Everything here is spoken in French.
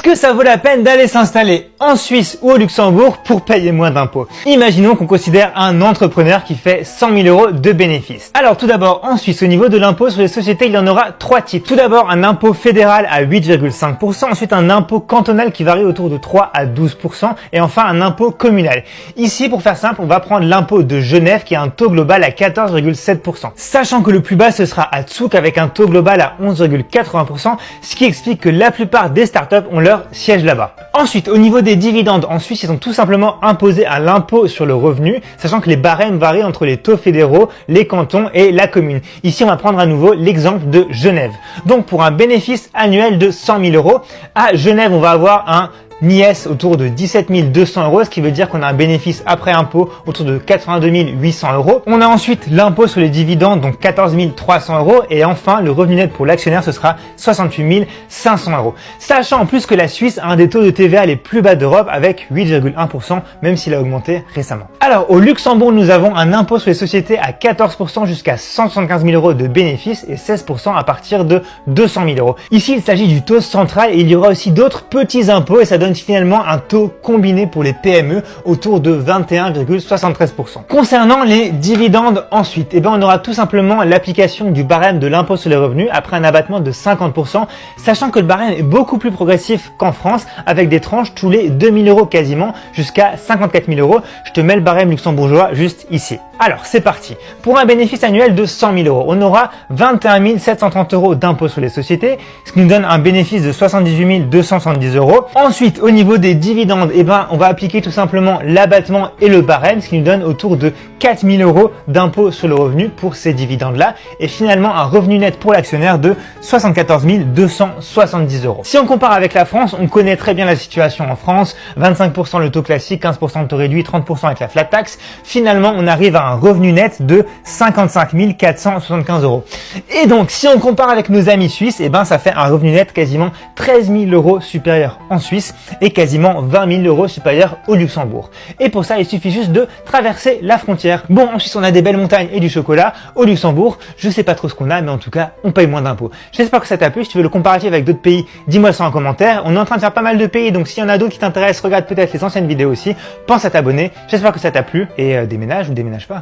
que ça vaut la peine d'aller s'installer en Suisse ou au Luxembourg pour payer moins d'impôts? Imaginons qu'on considère un entrepreneur qui fait 100 000 € de bénéfices. Alors tout d'abord, en Suisse, au niveau de l'impôt sur les sociétés, il y en aura trois types. Tout d'abord, un impôt fédéral à 8,5%, ensuite un impôt cantonal qui varie autour de 3 à 12%, et enfin un impôt communal. Ici, pour faire simple, on va prendre l'impôt de Genève qui a un taux global à 14,7%. Sachant que le plus bas, ce sera à Zug avec un taux global à 11,80%, ce qui explique que la plupart des startups ont leur siège là-bas. Ensuite, au niveau des dividendes, en Suisse, ils sont tout simplement imposés à l'impôt sur le revenu, sachant que les barèmes varient entre les taux fédéraux, les cantons et la commune. Ici, on va prendre à nouveau l'exemple de Genève. Donc, pour un bénéfice annuel de 100 000 €, à Genève, on va avoir un NIS autour de 17 200 €, ce qui veut dire qu'on a un bénéfice après impôt autour de 82 800 €. On a ensuite l'impôt sur les dividendes, donc 14 300 €. Et enfin, le revenu net pour l'actionnaire, ce sera 68 500 €. Sachant en plus que la Suisse a un des taux de TVA les plus bas d'Europe avec 8,1%, même s'il a augmenté récemment. Alors, au Luxembourg, nous avons un impôt sur les sociétés à 14% jusqu'à 175 000 € de bénéfices et 16% à partir de 200 000 €. Ici, il s'agit du taux central et il y aura aussi d'autres petits impôts et ça donne finalement un taux combiné pour les PME autour de 21,73%. Concernant les dividendes ensuite, on aura tout simplement l'application du barème de l'impôt sur les revenus après un abattement de 50%, sachant que le barème est beaucoup plus progressif qu'en France avec des tranches tous les 2 000 € quasiment jusqu'à 54 000 €. Je te mets le barème luxembourgeois juste ici. Alors, c'est parti. Pour un bénéfice annuel de 100 000 €, on aura 21 730 € d'impôt sur les sociétés, ce qui nous donne un bénéfice de 78 270 €. Ensuite, au niveau des dividendes, on va appliquer tout simplement l'abattement et le barème, ce qui nous donne autour de 4 000 € d'impôt sur le revenu pour ces dividendes-là. Et finalement, un revenu net pour l'actionnaire de 74 270 €. Si on compare avec la France, on connaît très bien la situation en France. 25% le taux classique, 15% le taux réduit, 30% avec la flat tax. Finalement, on arrive à un revenu net de 55 475 €. Et donc, si on compare avec nos amis suisses, ça fait un revenu net quasiment 13 000 € supérieur en Suisse et quasiment 20 000 € supérieur au Luxembourg. Et pour ça, il suffit juste de traverser la frontière. Bon, en Suisse, on a des belles montagnes et du chocolat. Au Luxembourg, je sais pas trop ce qu'on a, mais en tout cas, on paye moins d'impôts. J'espère que ça t'a plu. Si tu veux le comparatif avec d'autres pays, dis-moi ça en commentaire. On est en train de faire pas mal de pays, donc s'il y en a d'autres qui t'intéressent, regarde peut-être les anciennes vidéos aussi. Pense à t'abonner. J'espère que ça t'a plu et déménage ou déménage pas.